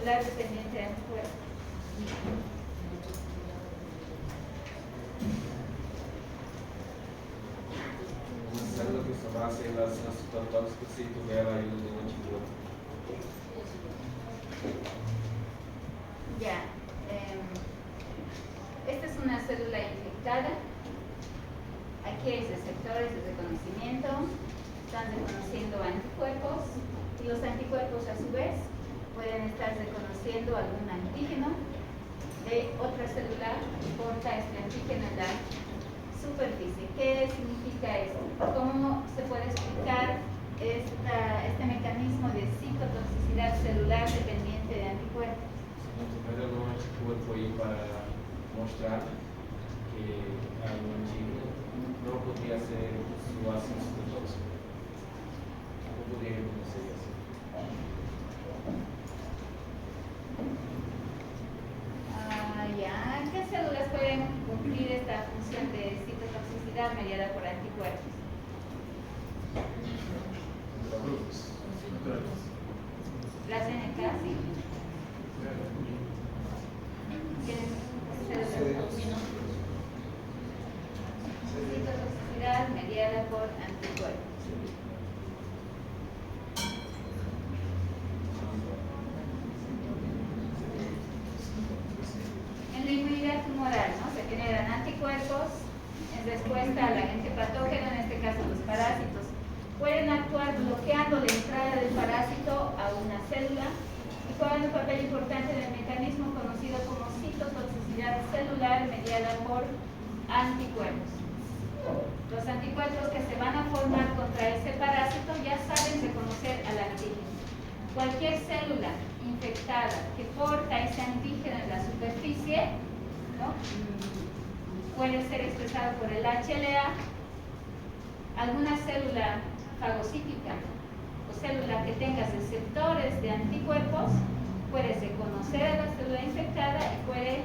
celular dependiente de anticuerpos. Uma célula que só vai ser relação citotóxica se tiver a ajuda de um anticorpo. Ya. Esta es una célula infectada. Aquí hay receptores de reconocimiento. Están reconociendo anticuerpos. Y los anticuerpos, a su vez, pueden estar reconociendo algún antígeno de otra célula que porta este antígeno en la superficie. ¿Qué significa esto? ¿Cómo se puede explicar este mecanismo de citotoxicidad celular dependiente de anticuerpos? Primeiro um anticorpo aí para mostrar que o antígeno não podia ser sua ação citotóxica. Não podia reconhecer isso. Ya. ¿Qué células pueden cumplir esta función de citotoxicidad mediada por anticuerpos? Las NK, sí. Citotoxicidad mediada por anticuerpos. En la inmunidad tumoral, ¿no? Se generan anticuerpos en respuesta al agente patógeno, en este caso los parásitos. Pueden actuar bloqueando la entrada del parásito a una célula y juegan un papel importante en el mecanismo conocido como citotoxicidad celular mediada por anticuerpos. Los anticuerpos que se van a formar contra ese parásito ya saben reconocer al antígeno. Cualquier célula infectada que porta ese antígeno en la superficie, ¿no? Puede ser expresado por el HLA. Alguna célula fagocítica o célula que tenga receptores de anticuerpos puede reconocer a la célula infectada y puede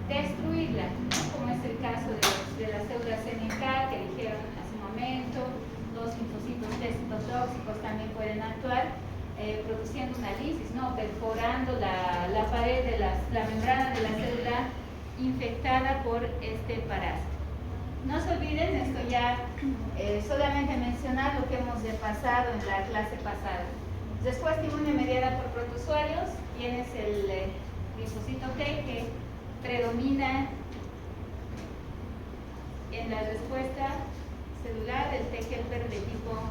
destruirla, ¿no? Como es el caso de las células NK que dijeron hace un momento. Los linfocitos T citotóxicos también pueden actuar produciendo una lisis, ¿no? Perforando la pared de la membrana de la célula infectada por este parásito. No se olviden, esto ya solamente mencionar lo que hemos repasado en la clase pasada. Respuesta inmune mediada por protozoarios, tienes el linfocito T que predomina en la respuesta celular del T helper de tipo 1.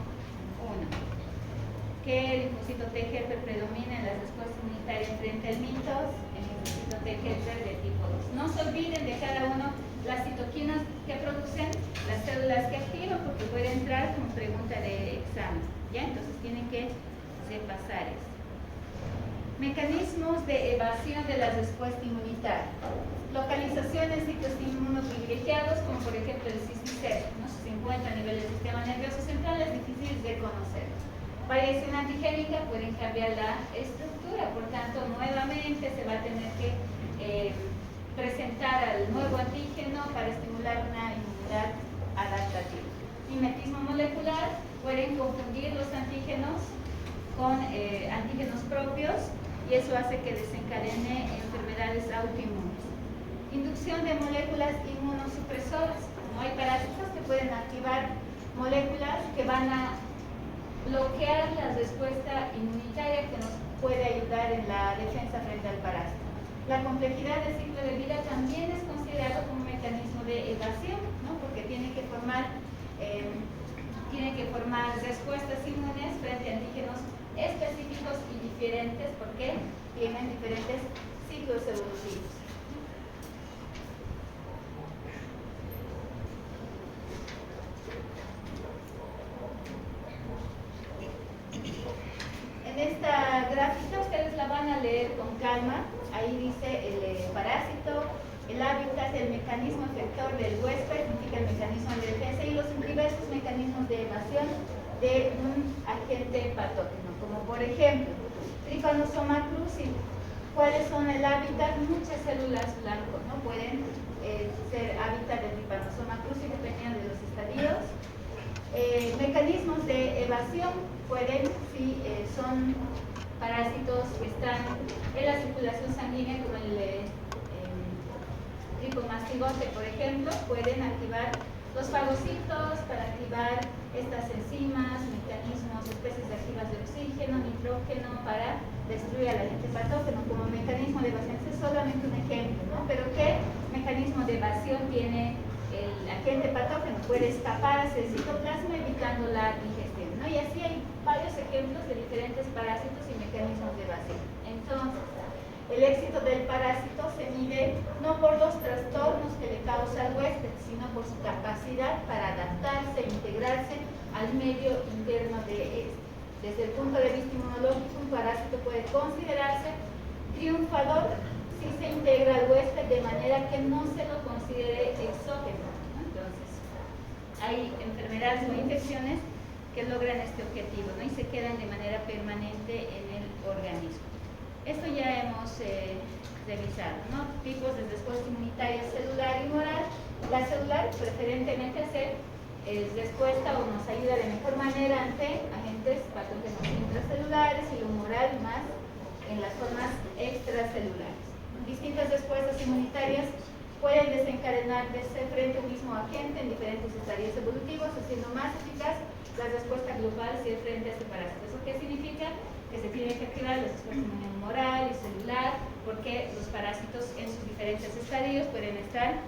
Que el linfocito T helper predomina en la respuesta inmunitaria frente al mitos, el linfocito T helper de tipo 2. No se olviden de cada uno las citoquinas que producen, las células que activan, porque puede entrar como pregunta de examen. ¿Ya? Entonces tienen que repasar eso. Mecanismos de evasión de la respuesta inmunitaria. Localización en sitios inmunoprivilegiados, como por ejemplo el CIST-0, ¿no? Si se encuentra a nivel del sistema nervioso central, es difícil de conocer. Variación antigénica, pueden cambiar la estructura, por tanto, nuevamente se va a tener que presentar al nuevo antígeno para estimular una inmunidad adaptativa. Mimetismo molecular, pueden confundir los antígenos con antígenos propios y eso hace que desencadene enfermedades autoinmunes. Inducción de moléculas inmunosupresoras. Como hay parásitos que pueden activar moléculas que van a bloquear la respuesta inmunitaria que nos puede ayudar en la defensa frente al parásito. La complejidad del ciclo de vida también es considerado como un mecanismo de evasión, ¿no? Porque tiene que formar respuestas inmunes frente a antígenos específicos y diferentes porque tienen diferentes ciclos evolutivos. En esta gráfica ustedes la van a leer con calma. Ahí dice el parásito, el hábitat, el mecanismo efector del huésped, significa el mecanismo de defensa y los diversos mecanismos de evasión de un agente patógeno, como por ejemplo, Trypanosoma cruzi. ¿Cuáles son el hábitat? Muchas células blanco, ¿no? Pueden ser hábitat de Trypanosoma cruzi dependiendo de los estadios. Mecanismos de evasión pueden, si son parásitos que están en la circulación sanguínea, como el tricomastigote, por ejemplo, pueden activar los fagocitos para activar estas enzimas, mecanismos, especies activas de oxígeno, nitrógeno, para destruir al agente patógeno como mecanismo de evasión. Ese es solamente un ejemplo, ¿no? Pero ¿qué mecanismo de evasión tiene el agente patógeno? Puede escaparse del citoplasma evitando la digestión, ¿no? Y así hay varios ejemplos de diferentes parásitos y mecanismos de evasión. Entonces, el éxito del parásito se mide no por los trastornos que le causa al huésped, sino por su capacidad para adaptarse e integrarse al medio interno de este. Desde el punto de vista inmunológico, un parásito puede considerarse triunfador si se integra al huésped de manera que no se lo considere exógeno, ¿no? Entonces, hay enfermedades o infecciones que logran este objetivo, ¿no? Y se quedan de manera permanente en el organismo. Esto ya hemos revisado, ¿no? Tipos de respuesta inmunitaria celular y humoral. La celular preferentemente hace respuesta o nos ayuda de mejor manera ante agentes patógenos intracelulares, y lo humoral más en las formas extracelulares. Distintas respuestas inmunitarias pueden desencadenarse frente a un mismo agente en diferentes estadios evolutivos, haciendo más eficaz la respuesta global si es frente a este parásito. ¿Eso qué significa? Que se tiene que activar la respuesta inmune humoral y celular, porque los parásitos en sus diferentes estadios pueden estar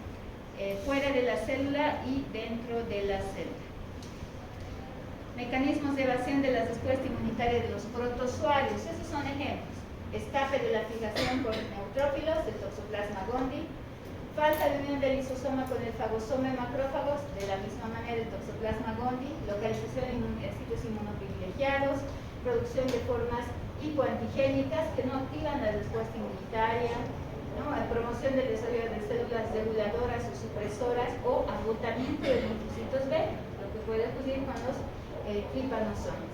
fuera de la célula y dentro de la célula. Mecanismos de evasión de la respuesta inmunitaria de los protozoarios. Esos son ejemplos. Escape de la fijación por neutrófilos del Toxoplasma gondii, falta de unión del lisosoma con el fagosoma de macrófagos, de la misma manera el Toxoplasma gondii, localización en sitios inmunoprivilegiados, producción de formas hipoantigénicas que no activan la respuesta inmunitaria, ¿no? Promoción del desarrollo de células reguladoras o supresoras, o agotamiento de linfocitos B, lo que puede ocurrir con los tripanosomas.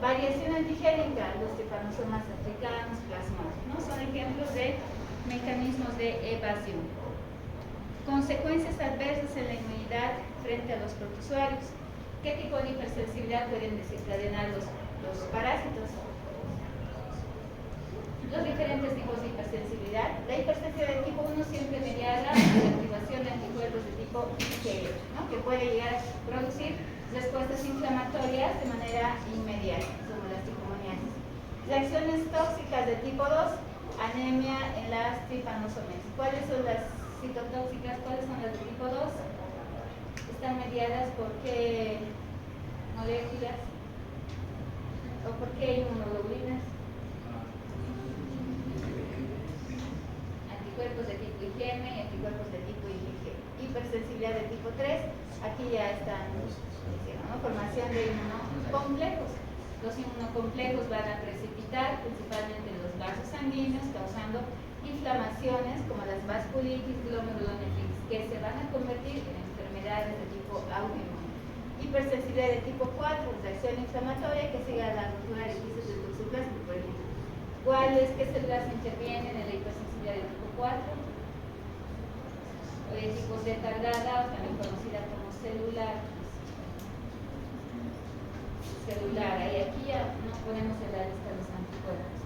Variación antigénica, los tripanosomas africanos, plasmóticos, ¿no? Son ejemplos de mecanismos de evasión. Consecuencias adversas en la inmunidad frente a los protozoarios. ¿Qué tipo de hipersensibilidad pueden desencadenar los parásitos? Los diferentes tipos de hipersensibilidad. La hipersensibilidad de tipo 1 siempre mediada por la activación de anticuerpos de tipo IgE, ¿no? Que puede llegar a producir respuestas inflamatorias de manera inmediata, como las tricomoniasis. Reacciones tóxicas de tipo 2, anemia en las tripanosomes. ¿Cuáles son las citotóxicas? ¿Cuáles son las de tipo 2? Están mediadas por qué moléculas o por qué inmunoglobulinas. Anticuerpos de tipo IgM y anticuerpos de tipo IgG. Hipersensibilidad de tipo 3, aquí ya están, ¿no? Formación de inmunocomplejos. Los inmunocomplejos van a precipitar principalmente los vasos sanguíneos, causando inflamaciones como las vasculitis, glomerulonefritis, que se van a convertir en enfermedades de tipo autoinmune. Hipersensibilidad de tipo 4, reacción inflamatoria que sigue a la ruptura de quistes del toxoplasma, por ejemplo. ¿Qué células intervienen en la hipersensibilidad de tipo 4? O de tipo Z tardada, también conocida como celular. Y aquí ya no ponemos en la lista los anticuerpos.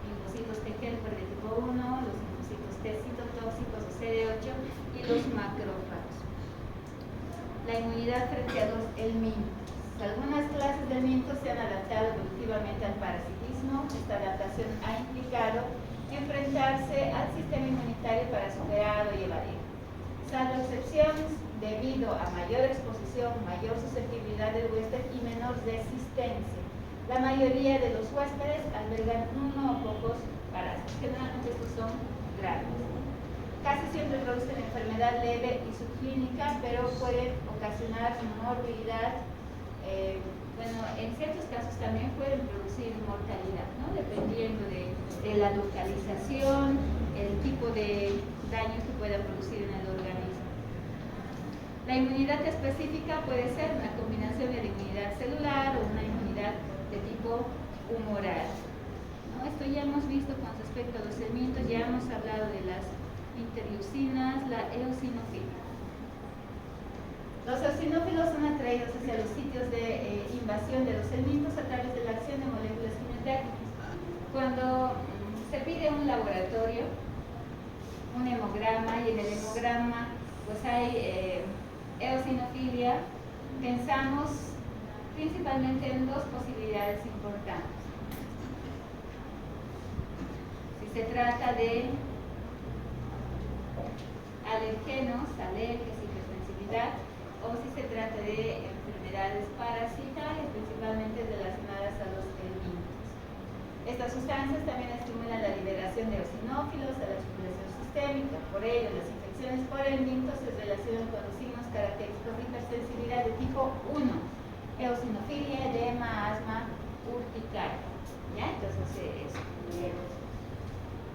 Linfocitos T helper de tipo 1, los linfocitos T citotóxicos o CD8 y los macrófagos. La inmunidad frente a los helmintos. Algunas clases de helmintos se han adaptado evolutivamente al parasitismo. Esta adaptación ha implicado enfrentarse al sistema inmunitario para superarlo y evadirlo. Salvo excepciones, debido a mayor exposición, mayor susceptibilidad del huésped y menor resistencia. La mayoría de los huéspedes albergan uno o pocos parásitos. Generalmente estos son graves. Casi siempre producen enfermedad leve y subclínica, pero pueden ocasionar morbilidad. Bueno, en ciertos casos también pueden producir mortalidad, ¿no? Dependiendo de la localización, el tipo de daño que pueda producir en el organismo. La inmunidad específica puede ser una combinación de inmunidad celular o una inmunidad de tipo humoral, ¿no? Esto ya hemos visto con respecto a los helmintos, ya hemos hablado de las interleucinas, la eosinofila. Los eosinófilos son atraídos hacia los sitios de invasión de los helmintos a pide un laboratorio, un hemograma, y en el hemograma pues hay eosinofilia. Pensamos principalmente en dos posibilidades importantes. Si se trata de alergenos, alergias, hipersensibilidad, o si se trata de enfermedades parasitarias, principalmente relacionadas a los helmintos. Estas sustancias también estimulan la liberación de eosinófilos, a la circulación sistémica. Por ello, las infecciones por helmintos se relacionan con los signos característicos de hipersensibilidad de tipo 1, eosinofilia, edema, asma, urticaria. ¿Ya? Entonces,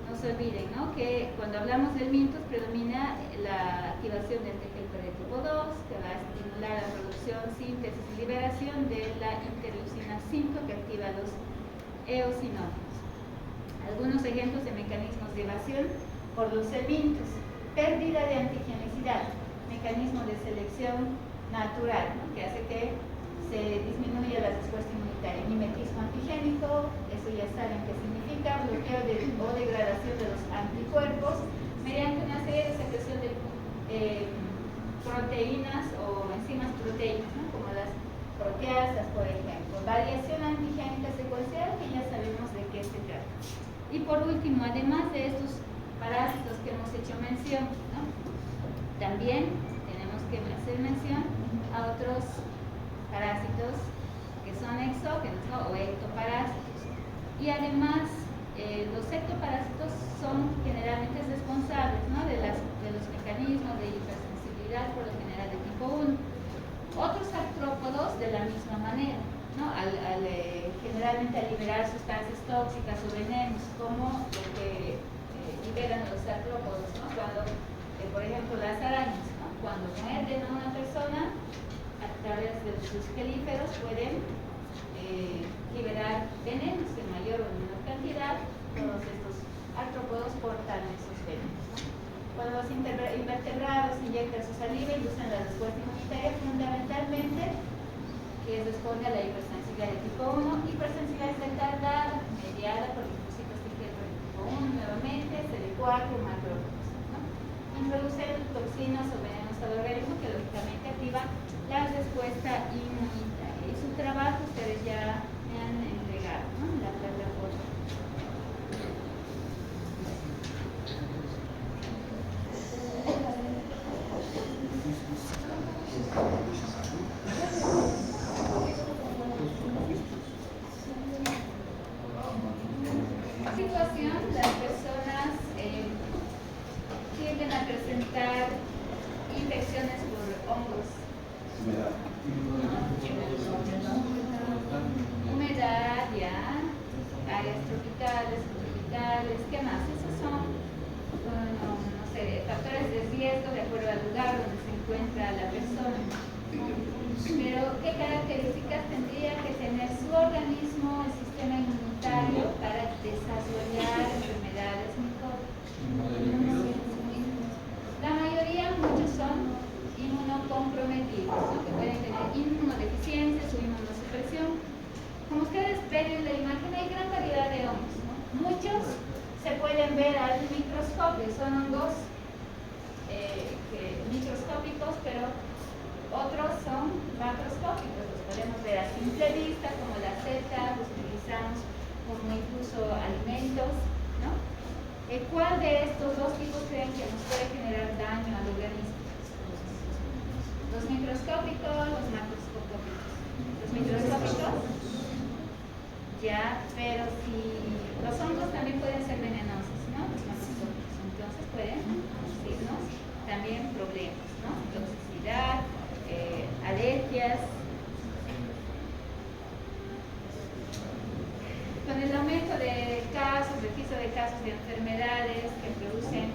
no se olviden, ¿no?, que cuando hablamos de helmintos predomina la activación del TGLP de tipo 2, que va a estimular la producción, síntesis y liberación de la interleucina 5, que activa los eosinófilos. Algunos ejemplos de mecanismos de evasión por los helmintos: pérdida de antigenicidad, mecanismo de selección natural, ¿no?, que hace que se disminuya la respuesta inmunitaria. Mimetismo antigénico, eso ya saben qué significa, bloqueo o degradación de los anticuerpos mediante una serie de secreción de proteínas o enzimas proteicas, ¿no?, como las proteasas, por ejemplo. Variación antigénica secuencial, que ya sabemos de qué se trata. Y por último, además de estos parásitos que hemos hecho mención, ¿no?, también tenemos que hacer mención a otros parásitos que son exógenos, ¿no?, o ectoparásitos. Y además, los ectoparásitos son generalmente responsables, ¿no?, de los mecanismos de hipersensibilidad, por lo general de tipo 1. Otros artrópodos de la misma manera, ¿no?, generalmente al liberar sustancias tóxicas o venenos, como lo que liberan los artrópodos, ¿no?, cuando, por ejemplo, las arañas, ¿no?, cuando muerden a una persona, a través de sus quelíferos pueden liberar venenos en mayor o menor cantidad. Todos estos artrópodos portan esos venenos, ¿no? Cuando los invertebrados inyectan su saliva, inducen la respuesta inmunitaria, fundamentalmente que responde a la hipersensibilidad de tipo 1, hipersensibilidad retardada, mediada por linfocitos TGLP de tipo 1, nuevamente CD4 macrófagos, ¿no? Introducen toxinas o venenos al organismo, que lógicamente activa la respuesta inmunitaria. Y su trabajo ustedes ya me han entregado, ¿no?, en la plataforma. Situación: las personas tienden a presentar infecciones por hongos. Humedad, ya, áreas tropicales, subtropicales, ¿qué más? Esos son, no sé, factores de riesgo de acuerdo al lugar donde se encuentra la persona. Pero, ¿qué características tendría que tener su organismo, el sistema inmunitario, para desarrollar enfermedades micóticas? La mayoría, muchos son inmunocomprometidos, ¿no?, que pueden tener inmunodeficiencias o inmunosupresión. Como ustedes ven en la imagen, hay gran variedad de hongos, ¿no? Muchos se pueden ver al microscopio, son hongos microscópicos, pero otros son macroscópicos, los podemos ver a simple vista, como las setas, los utilizamos como incluso alimentos, ¿no? ¿Cuál de estos dos tipos creen que nos puede generar daño al organismo? ¿Los microscópicos o los macroscópicos? ¿Los microscópicos? Ya, pero si los hongos también pueden ser venenosos, ¿no?, los macroscópicos, entonces pueden producirnos también problemas, ¿no?, toxicidad, alergias. Con el aumento de casos, registro de casos de enfermedades que producen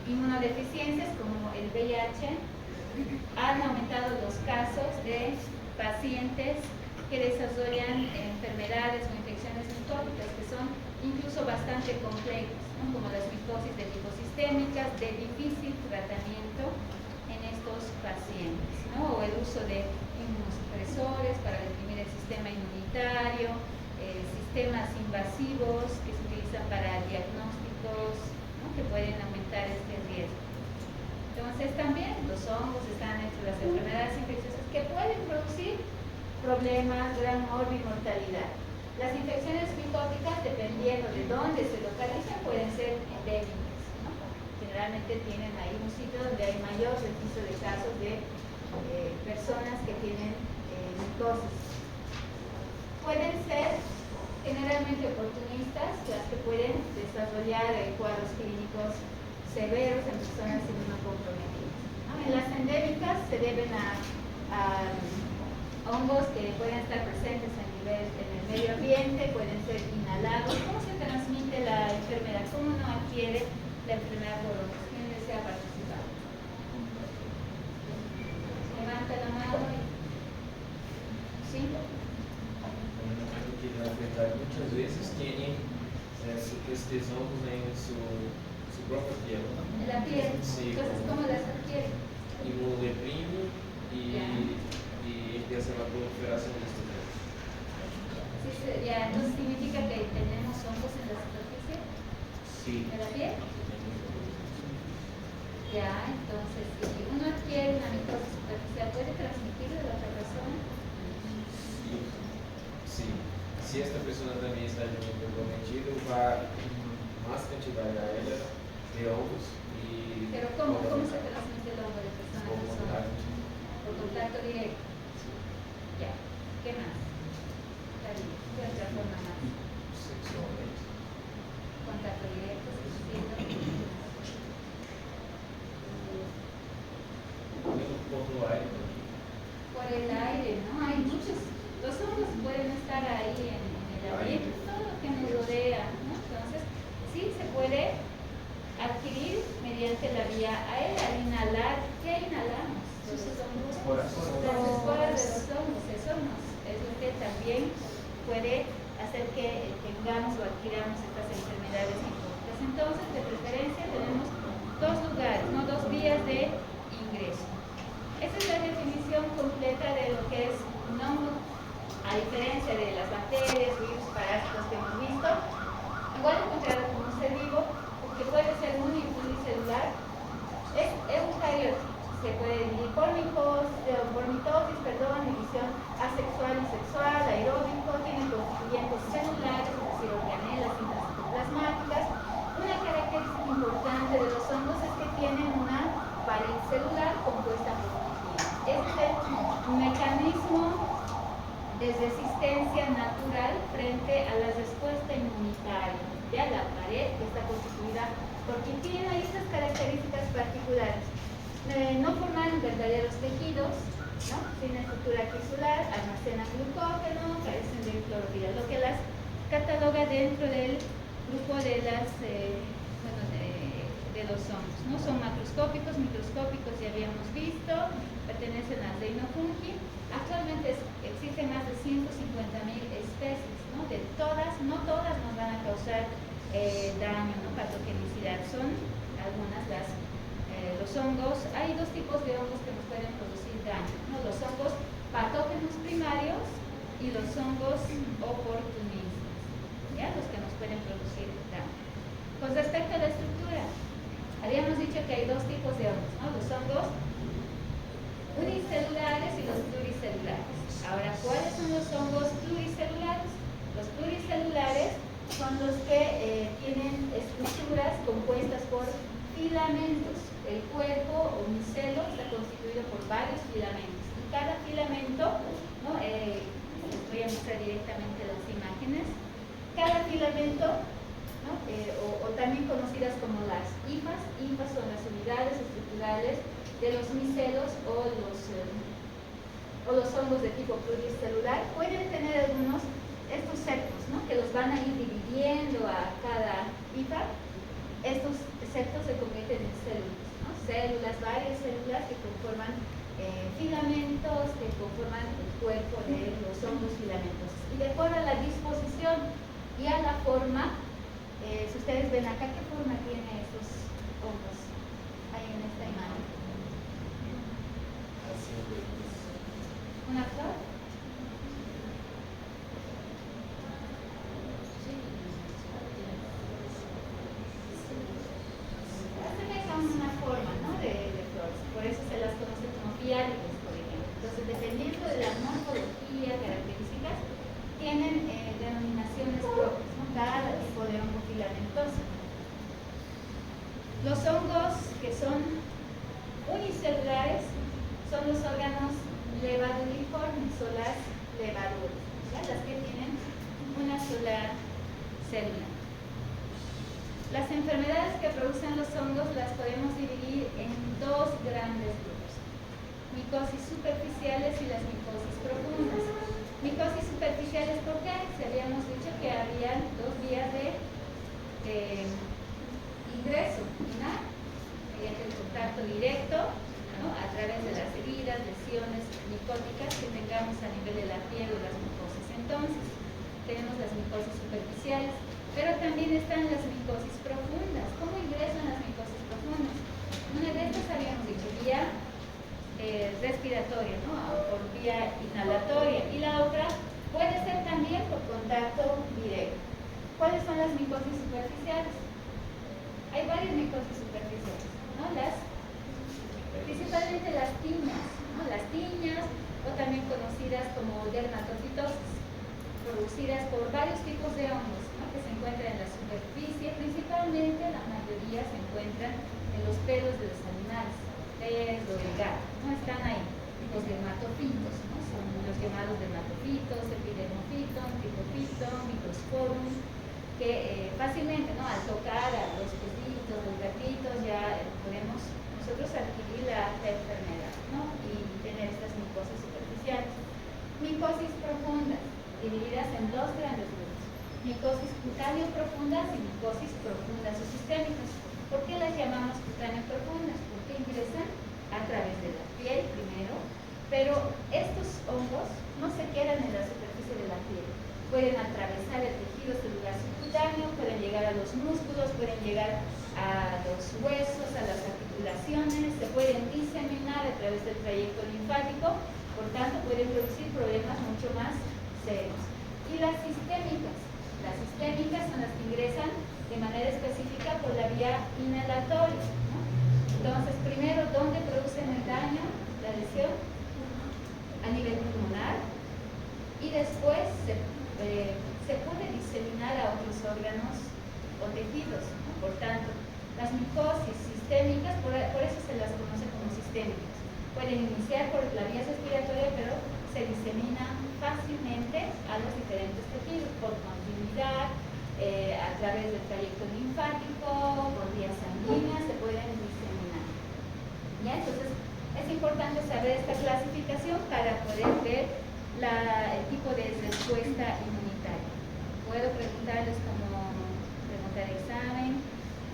inmunodeficiencias como el VIH, han aumentado los casos de pacientes que desarrollan enfermedades o infecciones micóticas que son incluso bastante complejas, ¿no?, como las micosis de tipo sistémicas, de difícil tratamiento en estos pacientes, ¿no?, o el uso de inmunosupresores para deprimir el sistema inmunitario, sistemas invasivos que se utilizan para diagnósticos, ¿no?, que pueden aumentar este riesgo. Entonces también los hongos están entre las enfermedades infecciosas que pueden producir problemas, gran morbimortalidad. Las infecciones micóticas, dependiendo de dónde se localizan, pueden ser endémicas, ¿no? Generalmente tienen ahí un sitio donde hay mayor registro de casos de personas que tienen micosis. Pueden ser generalmente oportunistas, las que pueden desarrollar cuadros clínicos severos en personas inmunocomprometidas, ¿no? En las endémicas se deben a hongos que pueden estar presentes en el medio ambiente, pueden ser inhalados. ¿Cómo se transmite la enfermedad? ¿Cómo no adquiere la enfermedad por hongos? ¿Quién desea participar? Levanta la mano. ¿Sí? Muchas veces tienen estos hongos en su propia piel. En la piel. Sí, Entonces, ¿cómo las adquiere? Inmunodeprime y empieza la proliferación de estos hongos. Sí, ya, entonces significa que tenemos hongos en la superficie Sí. de la piel. Ya, entonces, si uno adquiere una micosis superficial, ¿puede transmitirlo a la otra persona? Sí. Si esta persona también está comprometida, va más cantidad a ella de hongos y... Pero ¿cómo se transmite el hongo de persona a por persona? contacto. Por contacto directo. Ya, ¿qué más? ¿Qué otra forma más? Sexualmente. Contacto directo, suficiente. Por lo aire. Por el aire, ¿no? Hay muchos. Los hongos pueden estar ahí en el ambiente, todo lo que nos rodea, ¿no? Entonces, sí se puede adquirir mediante la vía aérea, al inhalar. ¿Qué inhalamos? Los hongos. Las esporas de los hongos, eso es lo que también puede hacer que tengamos o adquiramos estas enfermedades micóticas. Entonces, de preferencia, tenemos dos lugares, no dos vías de ingreso. Esa es la definición completa de lo que es un hongo, a diferencia de las bacterias, virus, parásitos que hemos visto. Igual encontrado como un ser vivo, que puede ser unicelular, es eucariótico. Se puede dividir por mitosis, división asexual y sexual, aeróbico, tiene constituyentes celulares, es decir, organelas intracitoplasmáticas. Una característica importante de los hongos es que tienen una pared celular compuesta por proteínas. Este es un mecanismo de resistencia natural frente a la respuesta inmunitaria. Ya la pared que está constituida por quitina y estas características particulares. No forman verdaderos tejidos, ¿no? Sin estructura tisular, almacenan glucógeno, carecen de clorofila, lo que las cataloga dentro del grupo de las de los hongos, ¿no? Son macroscópicos, microscópicos, ya habíamos visto, pertenecen al reino fungi. Actualmente existen más de 150.000 especies, ¿no? De todas, no todas nos van a causar daño, ¿no? Patogenicidad, son algunas los hongos. Hay dos tipos de hongos que nos pueden producir daño, ¿no? Los hongos patógenos primarios y los hongos oportunistas, ¿ya? Los que nos pueden producir daño. Con respecto a la estructura, habíamos dicho que hay dos tipos de hongos, ¿no? Los hongos unicelulares y los pluricelulares. Ahora, ¿cuáles son los hongos pluricelulares? Los pluricelulares son los que tienen estructuras compuestas por filamentos. El cuerpo o micelo está constituido por varios filamentos. Y cada filamento, ¿no? Les voy a mostrar directamente las imágenes. Cada filamento, ¿no? O también conocidas como las hifas. Hifas son las unidades estructurales de los micelos o los hongos de tipo pluricelular. Pueden tener algunos estos septos, ¿no? Que los van a ir dividiendo a cada hifa. Estos septos se convierten en células, ¿no? Células, varias células que conforman filamentos, que conforman el cuerpo de los hongos filamentosos. Y de acuerdo a la disposición y a la forma, si ustedes ven acá, ¿qué forma tienen estos hongos? Ahí en esta imagen. ¿Una flor? funciones propias, ¿no? Cada tipo de hongo filamentoso. Los hongos que son unicelulares son los órganos levaduriformes o las levaduras, ¿ya? Las que tienen una sola célula. Las enfermedades que producen los hongos las podemos dividir en dos grandes grupos: micosis superficiales y las micosis profundas. Micosis superficiales, ¿por qué? Si habíamos dicho que había dos vías de ingreso. Una, mediante el contacto directo, ¿no? A través de las heridas, lesiones micóticas que tengamos a nivel de la piel o las mucosas. Entonces, tenemos las micosis superficiales, pero también están las micosis profundas. ¿Cómo ingresan las micosis profundas? Una de estas habíamos dicho vía respiratoria, ¿no? O por vía inhalatoria, y la otra puede ser también por contacto directo. ¿Cuáles son las micosis superficiales? Hay varias micosis superficiales, ¿no? Principalmente las tiñas, ¿no? Las tiñas, o también conocidas como dermatofitosis, producidas por varios tipos de hongos, ¿no? Que se encuentran en la superficie. Principalmente la mayoría se encuentran en los pelos de los animales, pez o el gato, ¿no? Están ahí los dermatofitos, ¿no? Son los llamados dermatofitos, epidermofiton, tricofiton, microsporum, que fácilmente, ¿no? Al tocar a los pecitos, los gatitos, ya podemos nosotros adquirir la enfermedad, ¿no? Y tener estas micosis superficiales. Micosis profundas, divididas en dos grandes grupos: micosis cutáneo profundas y micosis profundas o sistémicas. ¿Por qué las llamamos cutáneo profundas? Porque ingresan a través de la piel primero, pero estos hongos no se quedan en la superficie de la piel. Pueden atravesar el tejido celular subcutáneo, pueden llegar a los músculos, pueden llegar a los huesos, a las articulaciones, se pueden diseminar a través del trayecto linfático, por tanto pueden producir problemas mucho más serios. Y las sistémicas son las que ingresan de manera específica por la vía inhalatoria, ¿no? Entonces, primero, ¿dónde producen el daño, la lesión? A nivel pulmonar, y después se puede diseminar a otros órganos o tejidos, ¿no? Por tanto, las micosis sistémicas, por eso se las conoce como sistémicas. Pueden iniciar por la vía respiratoria, pero se diseminan fácilmente a los diferentes tejidos por continuidad, a través del trayecto linfático, por vías sanguíneas, se pueden diseminar. ¿Ya? Entonces, es importante saber esta clasificación para poder ver el tipo de respuesta inmunitaria. Puedo preguntarles como pregunta de examen: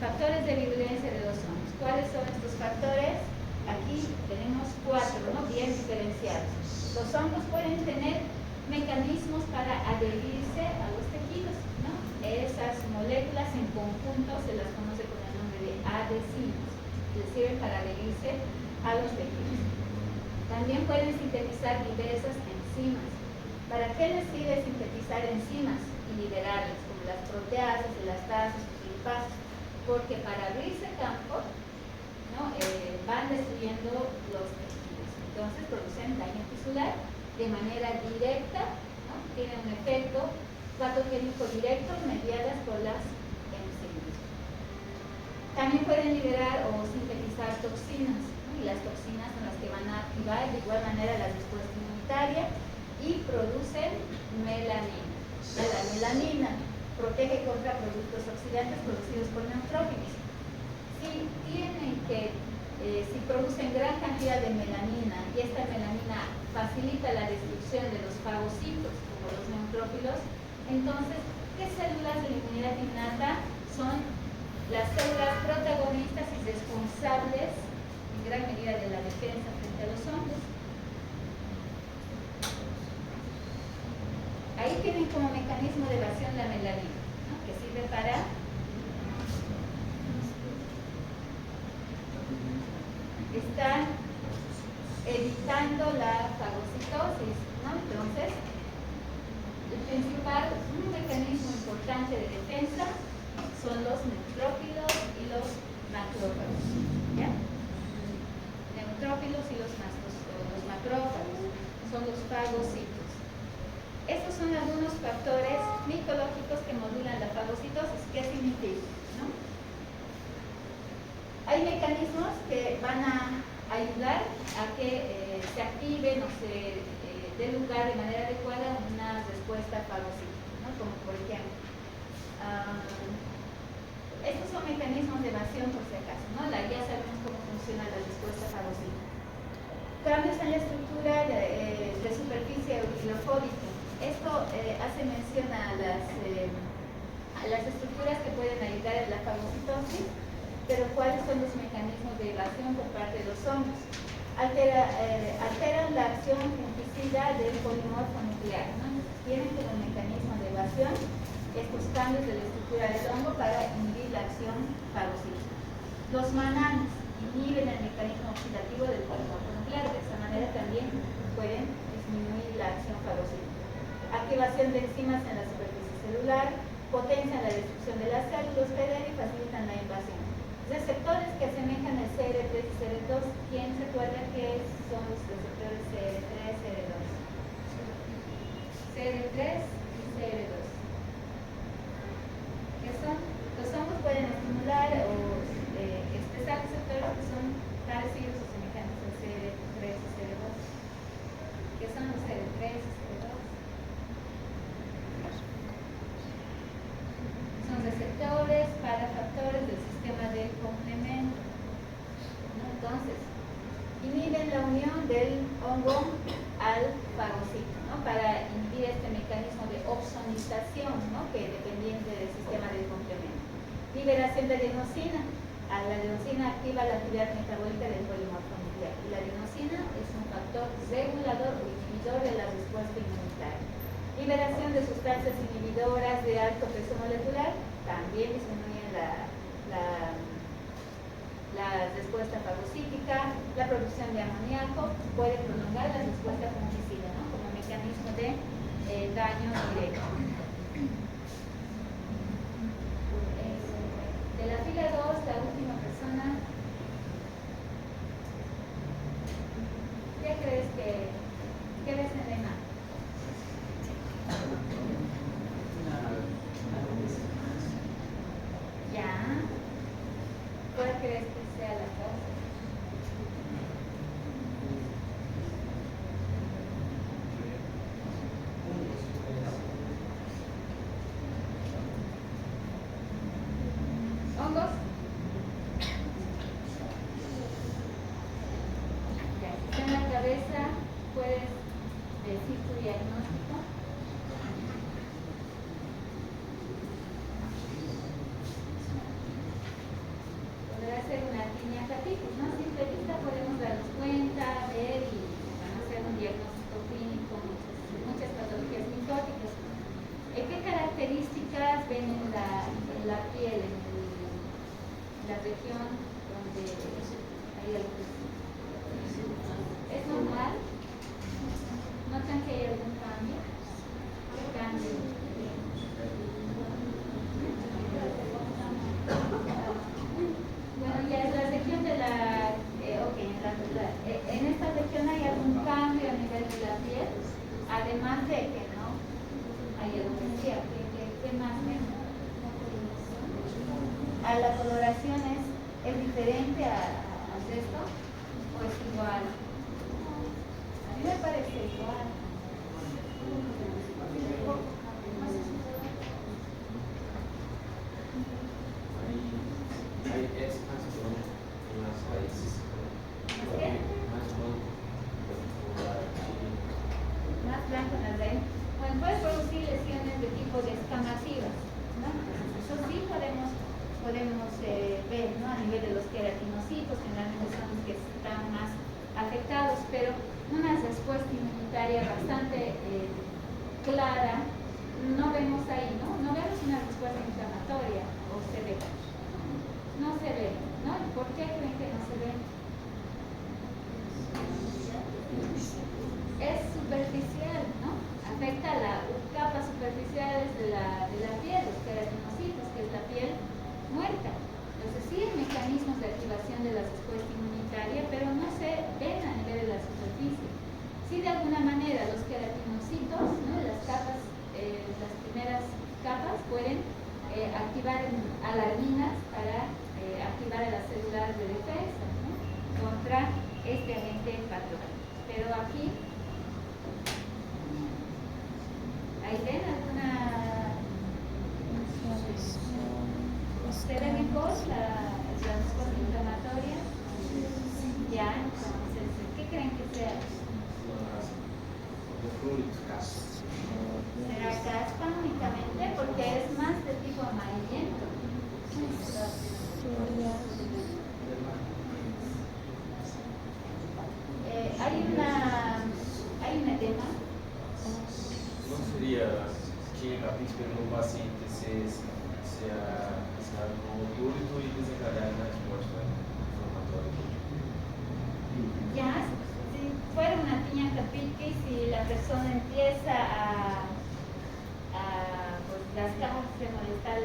factores de virulencia de los hongos. ¿Cuáles son estos factores? Aquí tenemos 4, ¿no? Bien diferenciados. Los hongos pueden tener mecanismos para adherirse a los tejidos, ¿no? Esas moléculas en conjunto se las conoce con el nombre de adhesivos, que sirven para adherirse a los tejidos. También pueden sintetizar diversas enzimas. ¿Para qué les sirve sintetizar enzimas y liberarlas, como las proteasas, elastases, fosfolipases? Porque para abrirse campo, ¿no? Van destruyendo los tejidos. Entonces producen daño tisular de manera directa, ¿no? Tienen un efecto patogénico directo mediadas por las enzimas. También pueden liberar o sintetizar toxinas, ¿no? Y las toxinas son las que van a activar de igual manera la respuesta inmunitaria y producen melanina. La melanina protege contra productos oxidantes producidos por neutrófilos. Si producen gran cantidad de melanina y esta melanina facilita la destrucción de los fagocitos, como los neutrófilos, entonces, ¿qué células de la inmunidad innata son las células protagonistas y responsables en gran medida de la defensa frente a los hongos? Ahí tienen como mecanismo de evasión la melanina, ¿no? Que sirve para estar evitando la fagocitosis, ¿no? Entonces, un mecanismo importante de defensa son los neutrófilos y los macrófagos, ¿ya? Neutrófilos y los macrófagos son los fagocitos. estos son algunos factores micológicos que modulan la fagocitosis. ¿Qué significa? ¿No? Hay mecanismos que van a ayudar a que se activen o se dé lugar de manera adecuada a una respuesta fagocítica, ¿no? Como por ejemplo, estos son mecanismos de evasión por si acaso, ¿no? Ya sabemos cómo funciona la respuesta fagocítica. Cambios en la estructura de superficie hidrofóbica. Esto hace mención a las estructuras que pueden ayudar en la fagocitosis, pero ¿cuáles son los mecanismos de evasión por parte de los hongos? Alteran la acción fungicida del polimorfo nuclear, ¿no? Tienen como mecanismo de evasión estos cambios de la estructura del hongo para inhibir la acción fagocítica. Los mananos inhiben el mecanismo oxidativo del polimorfo nuclear, de esa manera también pueden disminuir la acción fagocítica. Activación de enzimas en la superficie celular, potencian la destrucción de las células PD y facilitan la invasión. Receptores que asemejan el CR3 y CR2. ¿Quién se acuerda que son los receptores CR3 y CR2? CR3 y CR2. ¿Qué son? Los hongos pueden estimular o expresar receptores que son parecidos o semejantes al CR3 y CR2. ¿Qué son los CR3 y CR2? Son receptores para factores del sistema de complemento, ¿no? Entonces, inhiben la unión del hongo al fagocito, ¿no? Para inhibir este mecanismo de opsonización, ¿no? Que es dependiente del sistema de complemento. Liberación de adenosina. La adenosina activa la actividad metabólica del polimorfo nuclear. Y la adenosina es un factor regulador o inhibidor de la respuesta inmunitaria. Liberación de sustancias inhibidoras de alto peso molecular también disminuyen la respuesta fagocítica. La producción de amoníaco puede prolongar la respuesta fungicida, ¿no? Como mecanismo de daño directo. De la fila 2, la última persona. ¿Qué crees que ves en Elena? Ya. ¿Cuál crees que sea la causa? ¿Hongos? Ya. Si está en la cabeza, puedes decir tu diagnóstico. Podrá ser una tinnitus, ¿no? Simple vista podemos darnos cuenta, ver y hacer un diagnóstico clínico, muchas patologías micóticas. ¿Qué características ven en la piel, en la región donde hay algo? ¿Es normal? ¿Notan que hay algún cambio? ¿Qué cambio? Bueno, ya es la región de la... en esta región hay algún cambio a nivel de la piel, además de que no hay alopecía. ¿Qué más vemos? ¿A la coloración es diferente al resto o es igual? A mí me parece igual. Es más blanco en las raíces. ¿Qué? Más blanco. Más blanco en la raíz. Bueno, puede producir lesiones de tipo descamativas, ¿no? Eso sí podemos ver, ¿no? A nivel de los queratinocitos, generalmente son los que están más afectados, pero una respuesta inmunitaria bastante clara no vemos ahí, ¿no? No vemos una respuesta inflamatoria, o se ve. No se ve, ¿no? ¿Por qué creen que no se ve? Es superficial, ¿no? Afecta las capas superficiales de la piel, los queratinocitos, que es la piel muerta. Entonces sí hay mecanismos de activación de la respuesta inmunitaria, pero no se ven a nivel de la superficie. Sí de alguna alguna manera los queratinocitos, ¿no? Las capas, las primeras capas pueden activar alarminas para activar a las células de defensa, ¿no? Contra este agente patógeno. Pero aquí, ¿ahí ven alguna? ¿Se ven en voz la respuesta inflamatoria? Ya, entonces, ¿qué creen que sea? Será caspa únicamente porque es más de tipo amarillento. Hay un edema. Não seria que capítulo para um paciente se no túrito e desencadear na resposta inflamatória? Ya, si fuera una piña capitis y la persona empieza pues las capas de molestar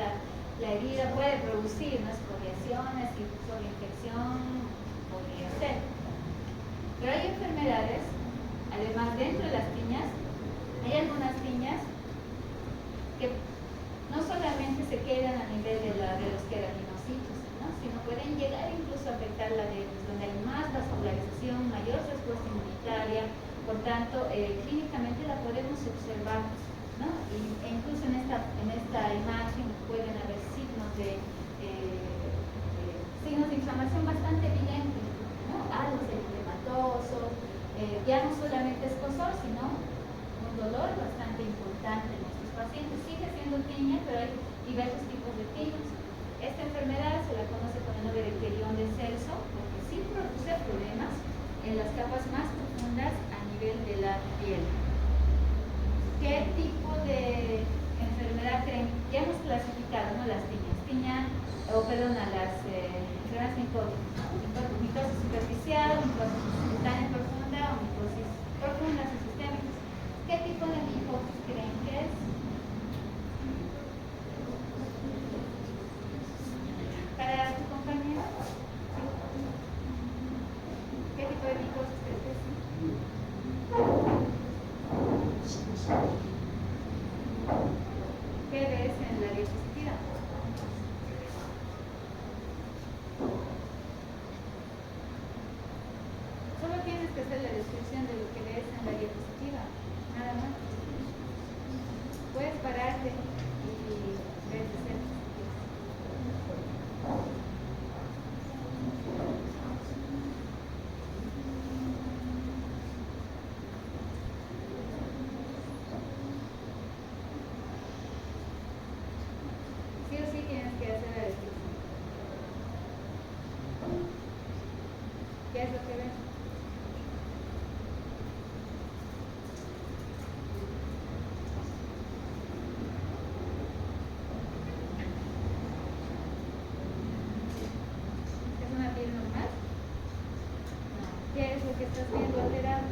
la herida, puede producir unas escoriaciones y sobre infección podría ser. Pero hay enfermedades, además dentro de las piñas, hay algunas piñas que no solamente se quedan a nivel de los queratinocitos, ¿no? Sino pueden llegar incluso a afectar la dermis, donde hay más vascularización, mayor respuesta inmunitaria, por tanto, clínicamente la podemos observar, ¿no? E incluso en esta imagen pueden haber signos de inflamación bastante evidentes, ¿no? Algo eritematoso, ya no solamente escozor, sino un dolor bastante importante en nuestros pacientes. Sigue siendo piña, pero hay diversos tipos de piñas. Esta enfermedad se la conoce con el nombre de icterión de Celso, porque sí produce problemas en las capas más profundas a nivel de la piel. ¿Qué tipo de enfermedad creen? Ya hemos clasificado, ¿no? Las piñas. Las enfermedades micosis superficial, micosis cutánea profunda o micosis profundas o sistémicas. ¿Qué tipo de micosis creen que es? Para tu compañero, ¿qué tipo de micosis crees que es? ¿Qué ves en la diapositiva? Solo tienes que hacer la descripción de lo que ves en la diapositiva, nada más. Puedes pararte y ver de cerca. Sí o sí tienes que hacer la descripción. ¿Qué es lo que ves? ¿Es una piel normal? No. ¿Qué es lo que estás viendo alterado?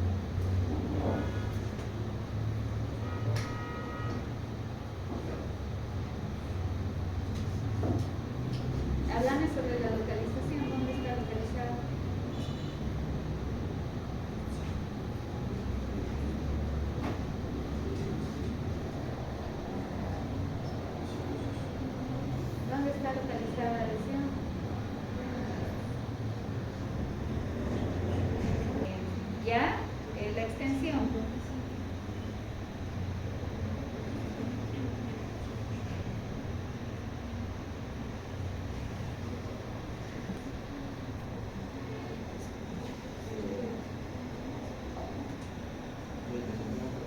Háblame sobre la localización. ¿Dónde está localizado? ¿Dónde está localizada la lesión? ¿Ya? La extensión.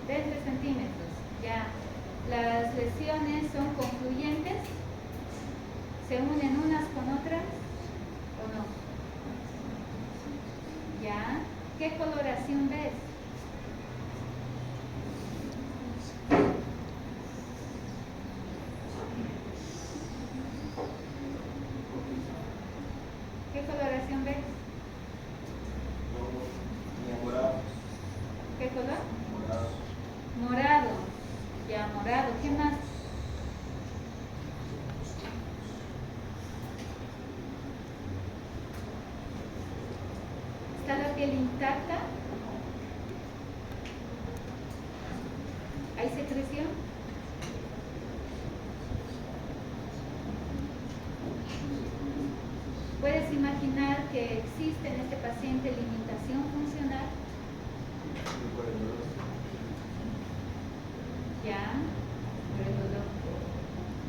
De 3 centímetros. Ya. Las lesiones son confluyentes, se unen unas con otras o no. Ya. ¿Qué coloración ves? ¿Qué coloración ves? Morado. ¿Qué color? Morado. Morado. Ya, morado. ¿Qué más? ¿Está la piel intacta? ¿Hay secreción? ¿Puedes imaginar que existe en este paciente limitación funcional? Ya,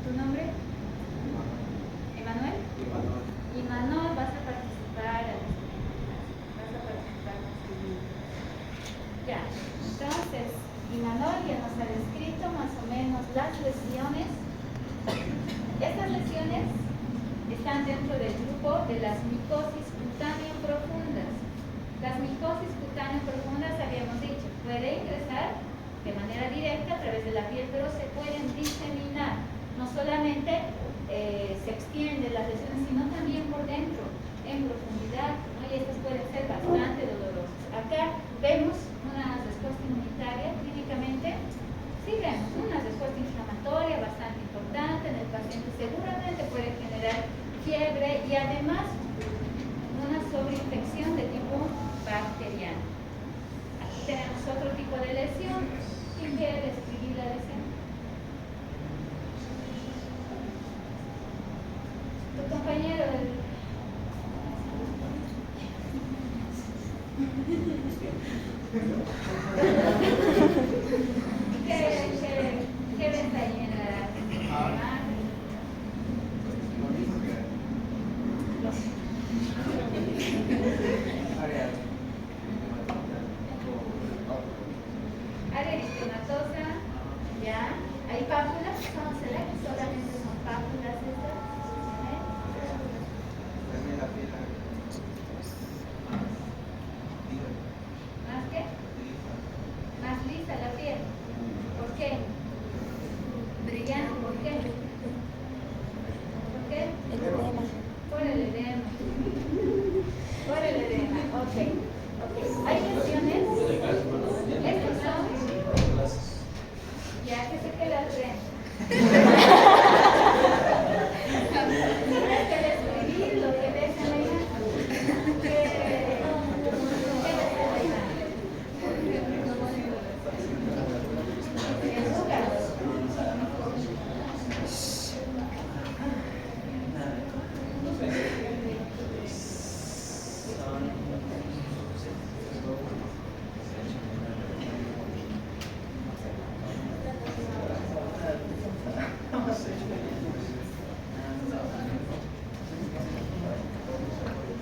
¿tu nombre? ¿Emanuel? Imanol, vas a participar. Ya, entonces, Imanol ya nos ha descrito más o menos las lesiones. Estas lesiones están dentro del grupo de las micosis cutáneo profundas. Las micosis cutáneo profundas, habíamos dicho, puede ingresar de manera directa a través de la piel, pero se pueden diseminar. No solamente se extienden las lesiones, sino también por dentro, en profundidad, ¿no? Y estas pueden ser bastante dolorosas. Acá vemos una respuesta inmunitaria clínicamente. Sí vemos una respuesta inflamatoria bastante importante en el paciente. Seguramente puede generar fiebre y además una sobreinfección de tipo bacteriano. Aquí tenemos otro tipo de lesión. ¿Quién quiere describir la lesión? Tu compañero del... ¿Qué ves ahí en la... Área eritematosa, ya. ¿Hay pápulas? ¿Será que solamente son pápulas estas? ¿Más qué? Más lisa la piel. ¿Por qué? Brillante, ¿por qué? ¿Por qué? El edema. Por el edema. Por el edema, ok. Hay lesiones. Estos son. Ya que se queda el tren. Tienes que describir lo que ves en la imagen. ¿Qué ves en la imagen?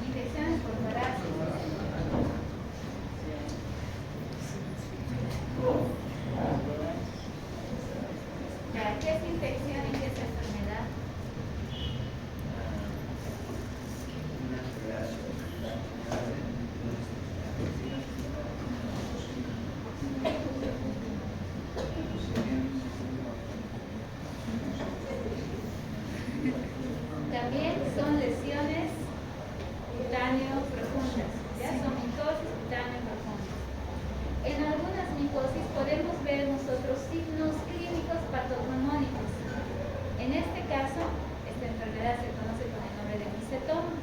Infecciones por parásitos. Ya, ¿qué es infección y qué es enfermedad? También son lesiones cutáneo profundas, ya son micosis cutáneo profundas. En algunas micosis podemos ver nosotros signos clínicos patognomónicos. En este caso, esta enfermedad se conoce con el nombre de micetoma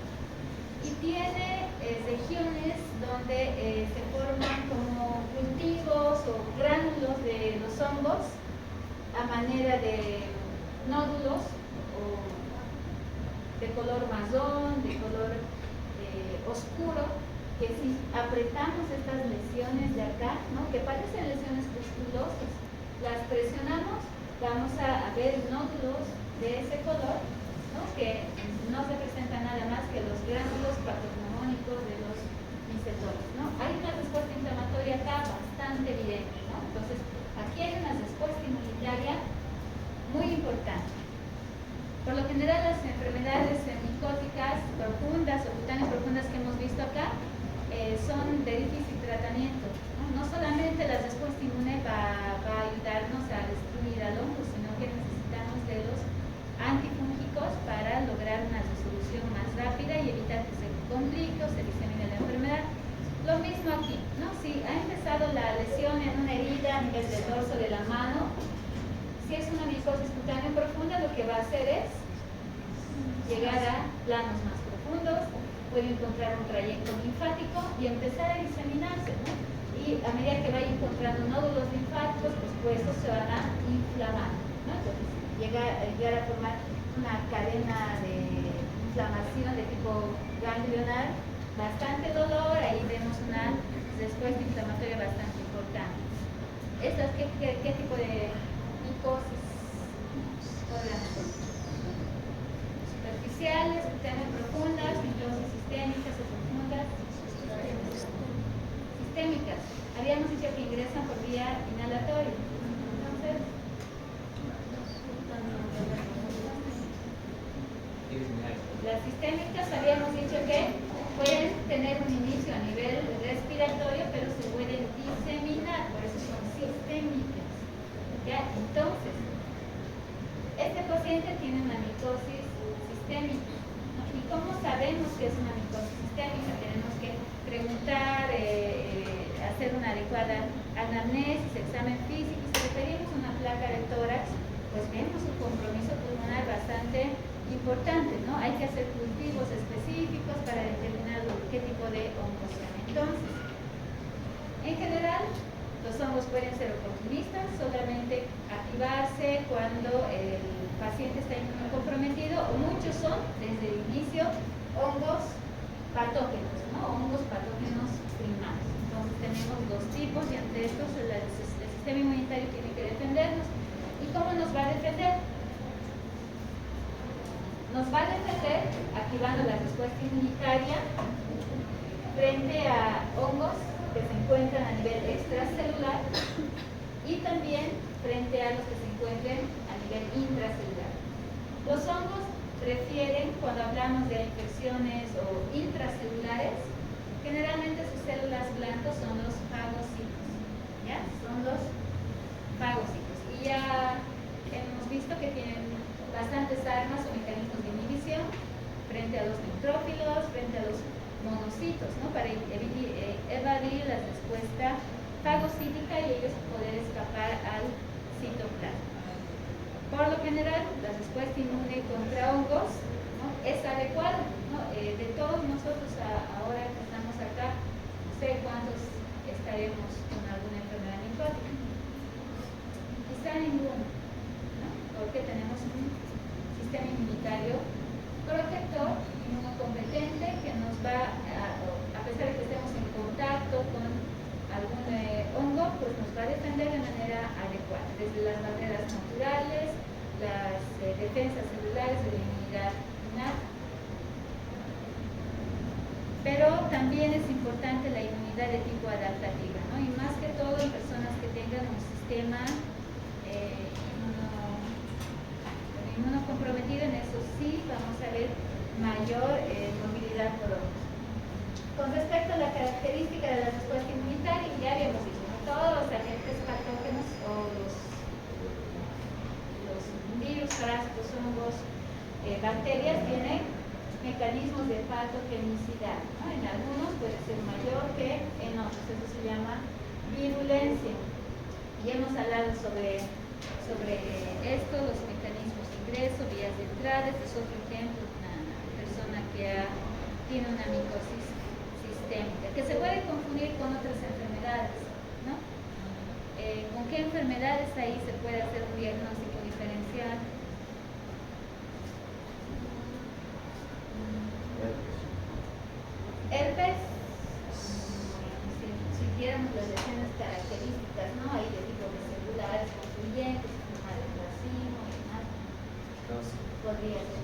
y tiene regiones donde se forman como cultivos o gránulos de los hongos a manera de nódulos o de color marrón, de color oscuro, que si apretamos estas lesiones de acá, ¿no? Que parecen lesiones pustulosas, las presionamos, vamos a ver nódulos de ese color, ¿no? Que no representan nada más que los gránulos patognomónicos de los micetomas, ¿no? Hay una respuesta inflamatoria acá bastante evidente, ¿no? Entonces, aquí hay una respuesta inmunitaria muy importante. Por lo general, las enfermedades micóticas profundas o cutáneas profundas que hemos visto acá son de difícil tratamiento, ¿no? No solamente la respuesta inmune va a ayudarnos a destruir al hongo, sino que necesitamos de los antifúngicos para lograr una resolución más rápida y evitar que se complique o se disemine la enfermedad. Lo mismo aquí, ¿no? Si ha empezado la lesión en una herida a nivel del dorso de la mano, si es una micosis cutánea profunda, lo que va a hacer es llegar a planos más profundos, puede encontrar un trayecto linfático y empezar a diseminarse, ¿no? Y a medida que vaya encontrando nódulos linfáticos, pues puede estos se van a inflamar, ¿no? Entonces llegar a formar una cadena de inflamación de tipo ganglionar, bastante dolor, ahí vemos una respuesta inflamatoria bastante importante. ¿Estas qué tipo de micosis podrían ser? Superficiales, profundas, micosis sistémicas o profundas. Sistémicas. Habíamos dicho que ingresan por vía inhalatoria. Entonces, las sistémicas habíamos dicho que pueden tener un inicio a nivel respiratorio, pero se pueden diseminar, por eso son sistémicas. ¿Ya? Entonces, este paciente tiene una micosis sistémica, ¿no? ¿Y cómo sabemos que es una micosis sistémica? Tenemos que preguntar, hacer una adecuada anamnesis, examen físico. Si referimos a una placa de tórax, pues vemos un compromiso pulmonar bastante importante, ¿no? Hay que hacer cultivos específicos para determinar qué tipo de hongos son. Entonces, en general, los hongos pueden ser oportunistas, solamente activarse cuando el paciente está inmunocomprometido, o muchos son, desde el inicio, hongos patógenos, ¿no? Hongos patógenos primarios. Entonces tenemos dos tipos y ante estos el sistema inmunitario tiene que defendernos. ¿Y cómo nos va a defender? Nos va a defender activando la respuesta inmunitaria frente a hongos que se encuentran a nivel extracelular y también frente a los que se encuentren a nivel intracelular. Los hongos prefieren, cuando hablamos de infecciones o intracelulares, generalmente sus células blancas son los fagocitos, ¿ya? Son los fagocitos. Y ya hemos visto que tienen bastantes armas o mecanismos de inhibición frente a los neutrófilos, frente a los monocitos, ¿no? Para evadir la respuesta fagocítica y ellos poder escapar al citoplasma. Por lo general, la respuesta inmune contra hongos, ¿no? Es adecuada, ¿no? De todos nosotros ahora que estamos acá, no sé cuántos estaremos con alguna enfermedad micótica. Quizá ninguno, ¿no? Porque tenemos un sistema inmunitario protector, inmunocompetente, que nos va a pesar de que estemos en contacto con algún hongo, pues nos va a defender de manera adecuada, desde las barreras naturales, las defensas celulares de la inmunidad innata. Pero también es importante la inmunidad de tipo adaptativa, ¿no? Y más que todo en personas que tengan un sistema inmunocomprometido, en eso sí vamos a ver mayor movilidad por hongos. Con respecto a la característica de la respuesta inmunitaria, ya habíamos dicho, ¿no? Todos los agentes patógenos o los virus, parásitos, hongos, bacterias tienen mecanismos de patogenicidad, ¿no? En algunos puede ser mayor que en otros, eso se llama virulencia. Y hemos hablado sobre esto, los mecanismos de ingreso, vías de entrada. Este es otro ejemplo de una persona que tiene una micosis sistémica, que se puede confundir con otras enfermedades, ¿no? ¿Con qué enfermedades ahí se puede hacer un diagnóstico diferencial? Herpes, si viéramos las lesiones características, ¿no? Hay de tipo de celulares confluyentes, sistema de racimo y demás. Podría ser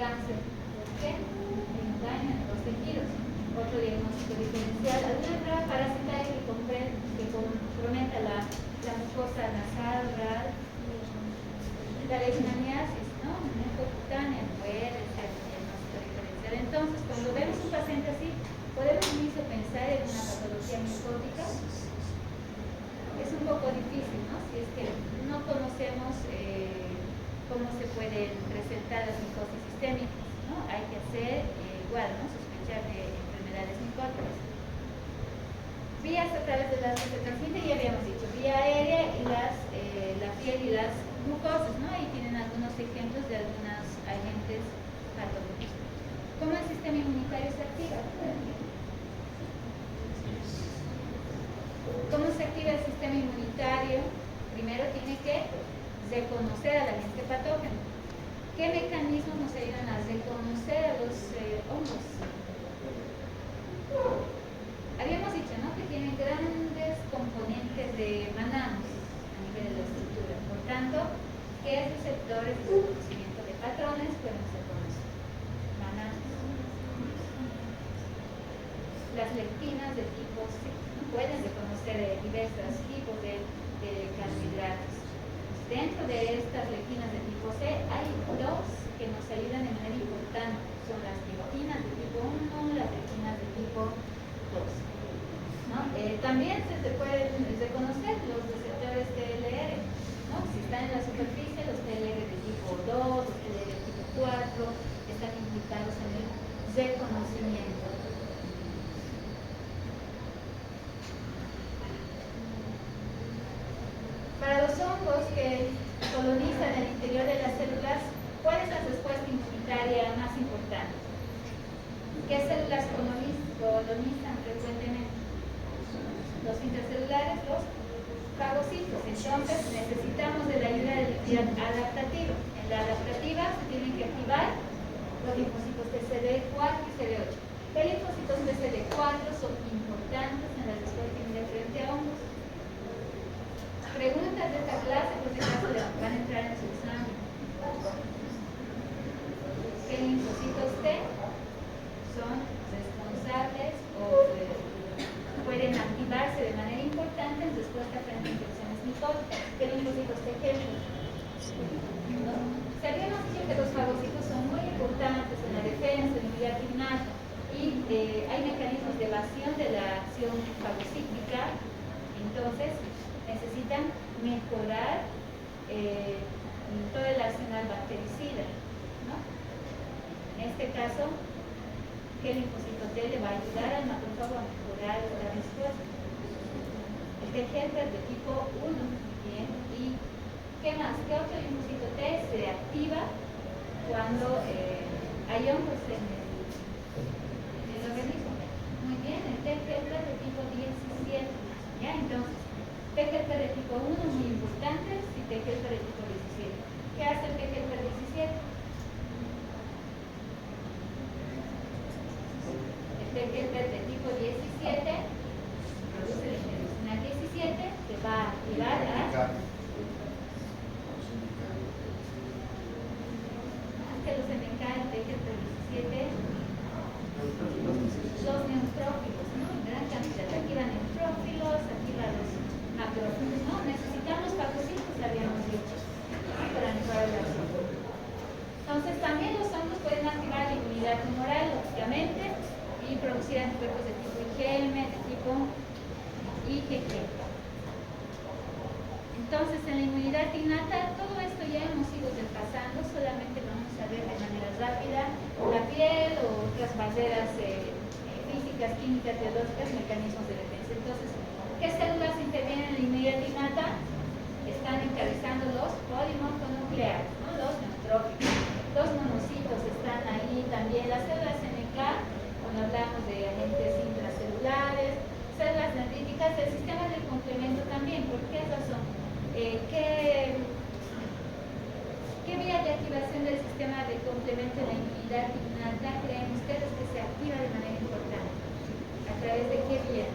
cáncer, ¿por qué? Hay un daño en los tejidos. Otro diagnóstico diferencial, alguna enfermedad parasitaria que comprometa la mucosa nasal, oral, la leishmaniasis, ¿no? Mucocutánea puede ser un diagnóstico diferencial. Entonces, cuando vemos un paciente así, podemos incluso pensar en una patología micótica. Es un poco difícil, ¿no? Si es que no conocemos cómo se pueden presentar las micosis sistémicas, ¿no? Hay que hacer igual, ¿no? Sospechar de enfermedades micóticas. Vías a través de las heces transmite, ya habíamos dicho, vía aérea y la piel y las mucosas, ¿no? Ahí tienen algunos ejemplos de algunos agentes patógenos. ¿Cómo el sistema inmunitario se activa? ¿Cómo se activa el sistema inmunitario? Primero reconocer al agente patógeno. ¿Qué mecanismos nos ayudan a reconocer a los hongos? Habíamos dicho, ¿no?, que tienen grandes componentes de mananos a nivel de la estructura. Por tanto, ¿qué receptores de reconocimiento de patrones pueden ser conocidos? Mananos. Las lectinas de tipo C, ¿no?, pueden reconocer diversos tipos de carbohidratos. Dentro de estas lectinas de tipo C hay dos que nos ayudan de manera importante. Son las lectinas de tipo 1, las lectinas de tipo 2. ¿No? También se pueden reconocer los receptores TLR, ¿no? Si están en la superficie, los TLR de tipo 2, los TLR de tipo 4 están implicados en el reconocimiento. Para los hongos que colonizan el interior de las células, ¿cuál es la respuesta inmunitaria más importante? ¿Qué células colonizan frecuentemente? Los intracelulares, los fagocitos. Entonces necesitamos de la ayuda del líquido adaptativo. En la adaptativa se tienen que activar los linfocitos TCD4 y CD8. Los linfocitos TCD4 son importantes en la respuesta inmune frente a hongos. Preguntas de esta clase, por si acaso van a entrar en su examen. ¿Qué linfocitos T son responsables o pueden activarse de manera importante en respuesta frente a infecciones micóticas? ¿Qué linfocitos T helper? ¿No? Sabíamos que los fagocitos son muy importantes en la defensa, en la inmunidad innata, y hay mecanismos de evasión de la acción fagocítica. Entonces necesitan mejorar todo el arsenal bactericida, ¿no? En este caso, ¿qué linfocito T le va a ayudar al macrófago a mejorar la respuesta? El T helper de tipo 1. Bien. ¿Y qué más? ¿Qué otro linfocito T se activa cuando hay hongos en el organismo? Muy bien, el T helper de tipo 17. ¿Ya? Entonces, T helper de tipo 1 es muy importante, y T helper de tipo 17. ¿Qué hace el T helper 17? El T helper de tipo 17 produce la interleucina 17, que va a activar a que los MK, el T helper 17, los neutrófilos, ¿no? En gran cantidad. Activan neutrófilos, activan los macrófagos, ¿no? Necesitamos fagocitos, habíamos dicho, para mejorar la acción. Entonces, también los hongos pueden activar la inmunidad tumoral, lógicamente, y producir anticuerpos de tipo IgM, de tipo IgG. Entonces, en la inmunidad innata, todo esto ya hemos ido repasando, solamente vamos a ver de manera rápida la piel o otras barreras físicas, químicas, biológicas, mecanismos de defensa. Entonces, ¿qué células intervienen en la inmunidad innata? Están encabezando los polimorfonucleares, ¿no? Los neutrófilos. Los monocitos están ahí también, las células NK, cuando hablamos de agentes intracelulares, células dendríticas, el sistema de complemento también. ¿Por qué razón? ¿Qué vía de activación del sistema de complemento en la inmunidad innata creen ustedes que se activa de manera importante? ¿A través de qué vía?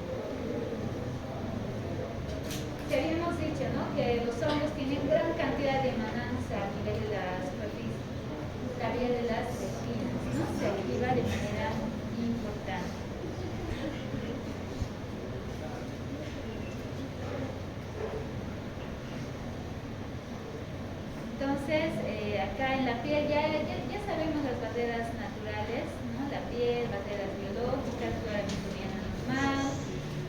Que habíamos dicho, ¿no?, que los hongos tienen gran cantidad de mananos a nivel de la superficie. La vía de las lectinas, ¿no?, se activa de manera importante. Entonces, acá en la piel ya sabemos las barreras naturales, ¿no? La piel, barreras biológicas, flora microbiana normal.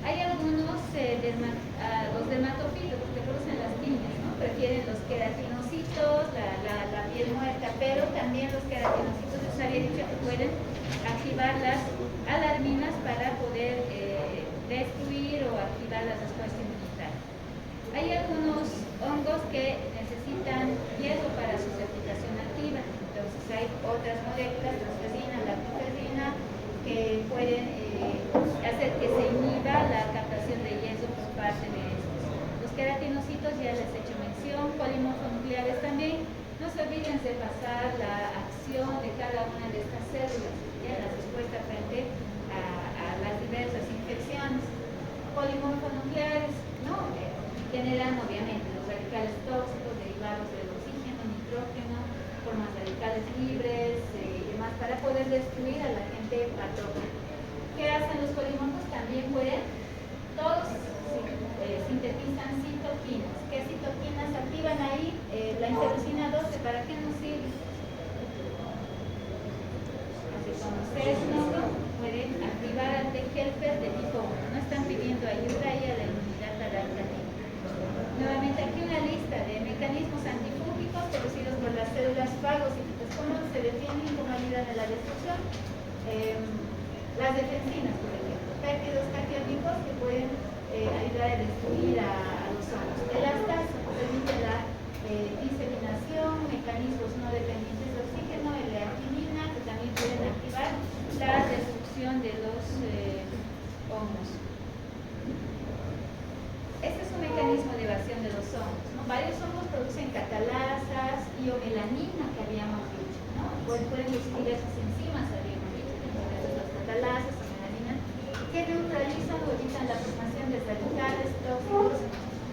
Hay algunos, los dermatofilos, los que producen las quimias, ¿no? Prefieren los queratinocitos, la piel muerta, pero también los queratinocitos, les había dicho que pueden activar las alarminas para poder destruir o activar la respuesta inmunitaria. Hay algunos hongos que necesitan hierro para su certificación activa, entonces hay otras moléculas, transferrina, lactoferrina, que pueden hacer que se inhiba la captación de hierro por parte de estos. Los queratinocitos ya les he hecho mención, polimorfonucleares también. No se olviden de pasar la acción de cada una de estas células, ya la respuesta frente a las diversas infecciones. Polimorfonucleares, ¿no? Generan obviamente los radicales tóxicos derivados del oxígeno, nitrógeno, formas radicales libres y demás para poder destruir al agente patógeno. ¿Qué hacen los polimorfos? También pueden, todos sintetizan citoquinas. ¿Qué citoquinas activan ahí? La interleucina 12, ¿para qué nos sirve? Así como ustedes notan, pueden activar al T-helper de tipo 1. No están pidiendo ayuda ahí a la inmunidad adaptativa. Nuevamente aquí una lista de mecanismos antifúngicos producidos por las células fagocíticas. ¿Cómo se definen? ¿Cómo ayudan en la destrucción? Las defensinas, por ejemplo, péptidos catiónicos que pueden ayudar a destruir a los hongos. Elastasa permite la diseminación, mecanismos no dependientes de oxígeno, L-arginina, que también pueden activar la destrucción de los hongos. Este es un mecanismo de evasión de los hongos, ¿no? Varios hongos producen catalasas y o melanina que habíamos dicho, ¿no? Pueden producir diversas enzimas, habíamos dicho, entonces las catalasas o melanina, que neutralizan o evitan la formación de radicales tóxicos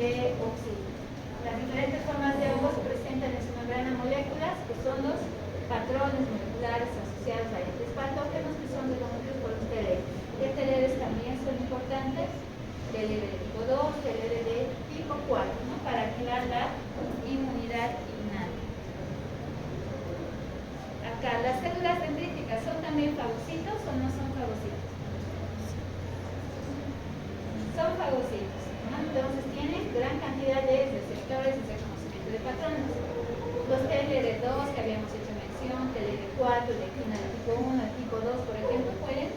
de oxígeno. Las diferentes formas de hongos se presentan en su membrana moléculas, que son los patrones moleculares asociados a agentes patógenos, que son reconocidos por los TLR. Los TLRs también son importantes, TLR de tipo 2, TLR de tipo 4, ¿no? Para activar la inmunidad innata. Acá, las células dendríticas son también fagocitos o no son fagocitos. Son fagocitos, ¿no? Entonces tienen gran cantidad de receptores de reconocimiento de patrones. Los TLR2 que habíamos hecho mención, TLR4, lectina de tipo 1, de tipo 2, por ejemplo, pueden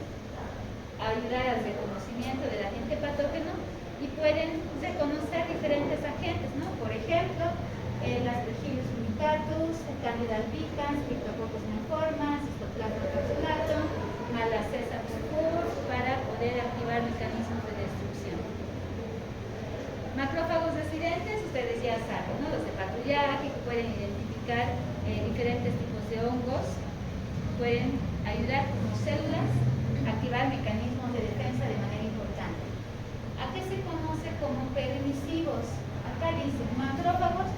ayudar al reconocimiento del agente patógeno y pueden reconocer diferentes agentes, ¿no? Por ejemplo, las Aspergillus fumicatus, Candida albicans, Cryptococcus neoformas, Histoplasma capsulatum, Malacesa purpur, para poder activar mecanismos de destrucción. Macrófagos residentes, ustedes ya saben, ¿no? Los de patrullaje, que pueden identificar diferentes tipos de hongos, pueden ayudar como células a activar mecanismos de defensa de manera importante. ¿A qué se conoce como permisivos? Acá dice, macrófagos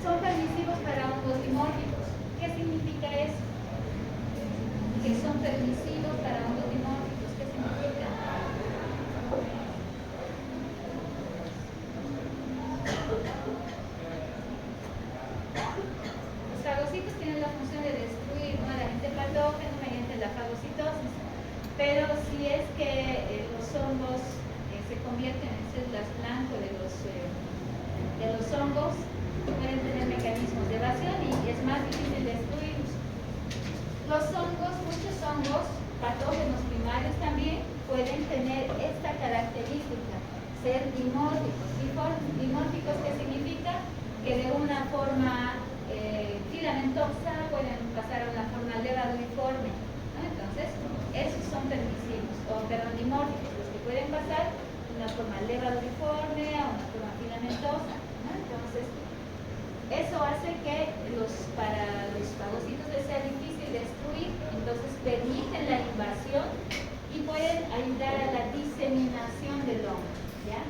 son permisivos para hongos dimórficos. ¿Qué significa eso? Que son permisivos para hongos dimórficos. ¿Qué significa? Los fagocitos tienen la función de destruir, ¿no?, al agente patógeno mediante la fagocitosis. Pero si es que los hongos se convierten en células blanco de los hongos, pueden tener mecanismos de evasión y es más difícil destruirlos. Los hongos, muchos hongos, patógenos primarios también, pueden tener esta característica, ser dimórficos. Dimórficos, ¿qué significa? Que de una forma filamentosa pueden pasar a una forma levaduriforme, ¿no? Entonces, esos son permisivos, dimórficos, los que pueden pasar de una forma levaduriforme a una forma filamentosa, ¿no? Entonces, eso hace que para los fagocitos les sea difícil destruir, entonces permiten la invasión y pueden ayudar a la diseminación del hongo, ¿ya?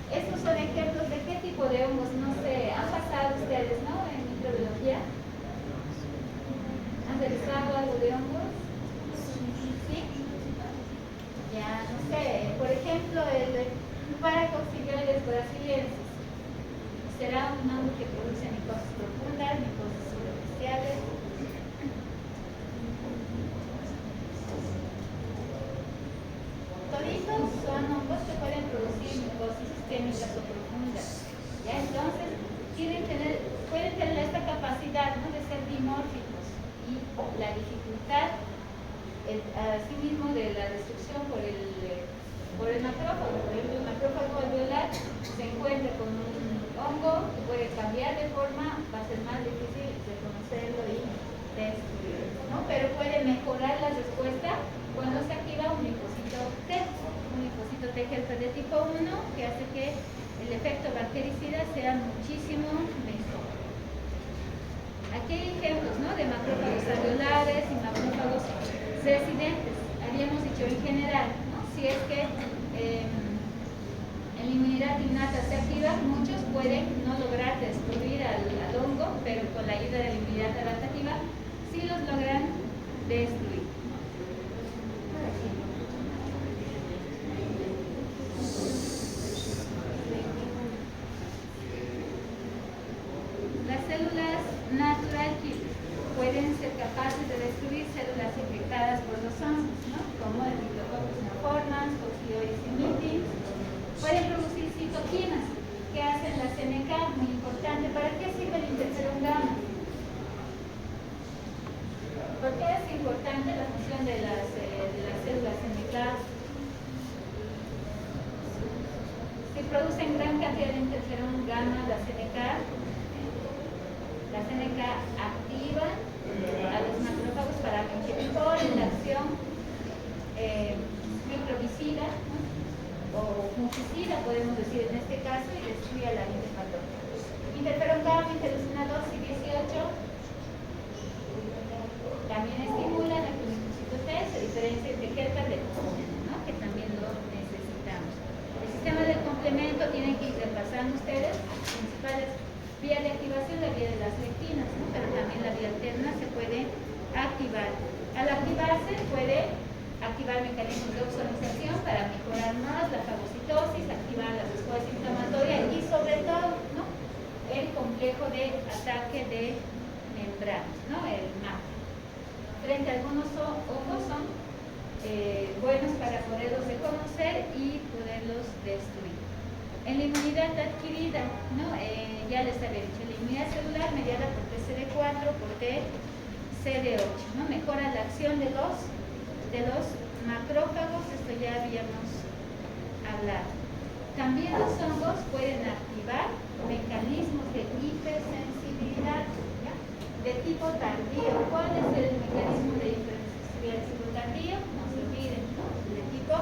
Estos son ejemplos de qué tipo de hongos, no sé, han pasado ustedes, ¿no?, en microbiología. ¿Han revisado algo de hongos? ¿Sí? Ya, no sé, por ejemplo, el Paracoccidioides brasiliensis. Será un hongo que produce micosis profundas, micosis superficiales. Toditos son hongos que pueden producir micosis sistémicas o profundas. ¿Ya? Entonces, pueden tener esta capacidad, ¿no?, de ser dimórficos, y la dificultad asimismo de la destrucción por el macrófago. Por ejemplo, el macrófago alveolar se encuentra con un hongo que puede cambiar de forma, va a ser más difícil reconocerlo y destruirlo, ¿no? Pero puede mejorar la respuesta cuando se activa un linfocito T helper de tipo 1, que hace que el el efecto bactericida sea muchísimo mejor. Aquí hay ejemplos, ¿no?, de macrófagos alveolares y macrófagos residentes. Habíamos dicho en general, ¿no?, si es que en la inmunidad innata se activa, muchos pueden no lograr destruir al hongo, pero con la ayuda de la inmunidad adaptativa sí los logran destruir. Las células natural killer pueden ser capaces de destruir células infectadas por los hongos, ¿no?, como el Cryptococcus neoformans, Coccidioides immitis. Pueden producir citoquinas que hacen la CNK, muy importante. ¿Para qué sirve el interferón gamma? ¿Por qué es importante la función de las células CNK? Si producen gran cantidad de interferón gamma, la CNK activa a los macrófagos para que mejoren la acción microbicida, ¿no?, o fungicida, podemos decir en este caso, y destruye al agente patógeno. Interferón gamma, interleucina 2 y 18 también estimulan a que el linfocito T se diferencie de helper del común, ¿no?, que también lo necesitamos. El sistema del complemento, tienen que ir repasando ustedes las principales vías de activación, la vía de las lectinas, ¿no?, pero también la vía alterna se puede activar. Al activarse puede activar mecanismos de oxonización para mejorar más la fagocitosis, activar la respuesta inflamatoria y sobre todo, ¿no?, el complejo de ataque de membranas, ¿no?, el MAP. Frente a algunos hongos son buenos para poderlos reconocer y poderlos destruir. En la inmunidad adquirida, ¿no?, ya les había dicho, la inmunidad celular mediada por TCD4, por TCD8, ¿no?, mejora la acción de los macrófagos, esto ya habíamos hablado. También los hongos pueden activar mecanismos de hipersensibilidad, ¿ya?, de tipo tardío. ¿Cuál es el mecanismo de hipersensibilidad de tipo tardío? No se olviden, ¿no?, de tipo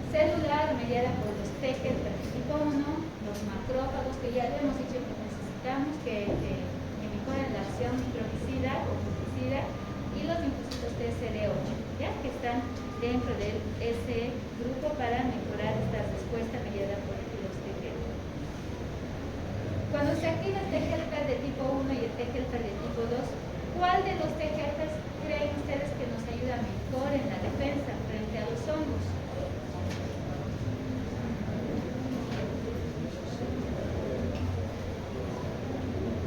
celular, mediada por los T helper de tipo 1, los macrófagos, que ya hemos dicho que necesitamos que mejoren la acción microbicida o fungicida, y los linfocitos TCD8, ¿ya?, que están dentro de ese grupo para mejorar esta respuesta mediada por los T helper. Cuando se activa el T helper de tipo 1 y el T helper de tipo 2, ¿cuál de los T helpers creen ustedes que nos ayuda mejor en la defensa frente a los hongos?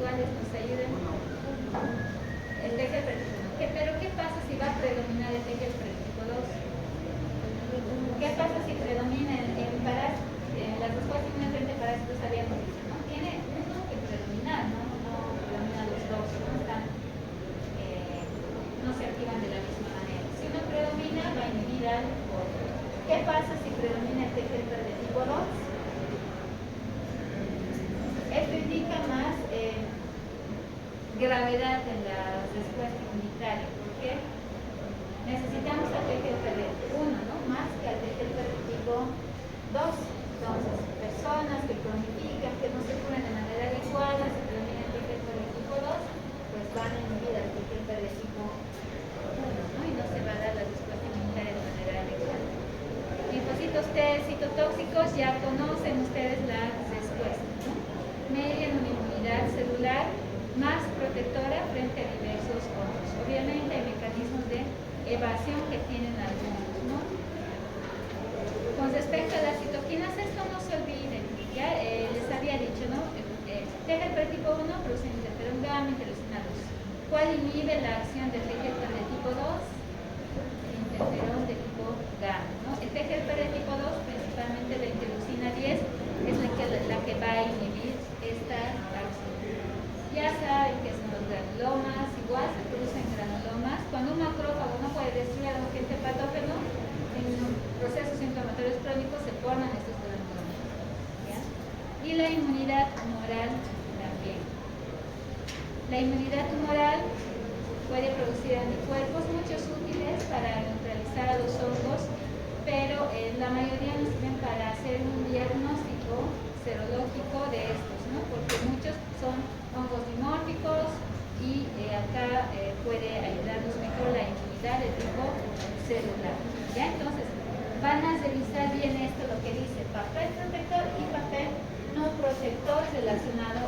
¿Cuáles nos ayudan? El T helper tipo 1. Pero ¿qué pasa si va a predominar el T helper tipo 2? ¿Qué pasa si predomina el parásito? La respuesta inmune frente a parásitos habíamos dicho, ¿no?, tiene uno que predominar, no predominan los dos, no se activan de la misma manera. Si uno predomina, va a inhibir al otro. ¿Qué pasa si predomina el T helper de tipo 2? Esto indica más gravedad en la respuesta inmunitaria, porque necesitamos al T helper de 1, ¿no?, más que al T helper de tipo 2. Entonces, personas que cronifican, que no se curan de manera adecuada, si predomina el T helper de tipo 2, pues van a inhibir al T helper de tipo 1, ¿no?, y no se va a dar la respuesta inmunitaria de manera adecuada. Linfocitos T citotóxicos, ya conocen ustedes la respuesta, ¿no?, median una inmunidad celular más protectora frente a diversos hongos. Obviamente hay mecanismos de evasión que tienen algunos, ¿no? Con respecto a las citoquinas, esto no se olviden, ya les había dicho, ¿no?, T helper tipo 1 produce interferón gamma, interleucina 2. ¿Cuál inhibe la acción del T helper de tipo 2? Interferón de tipo gamma, ¿no? El T helper de tipo 2, principalmente la interleucina 10, es la que va a inhibir esta acción. Ya saben que son los granulomas, igual se producen granulomas. Cuando un macrófago no puede destruir a un agente patógeno, en procesos inflamatorios crónicos se forman estos granulomas, ¿ya? Y la inmunidad tumoral también. La inmunidad tumoral puede producir anticuerpos, muchos útiles para neutralizar a los hongos, pero la mayoría nos sirven para hacer un diagnóstico serológico de estos, ¿no? Porque muchos son hongos dimórficos y acá puede ayudarnos mejor la inmunidad de tipo celular. ¿Ya? Entonces, van a revisar bien esto, lo que dice papel protector y papel no protector relacionado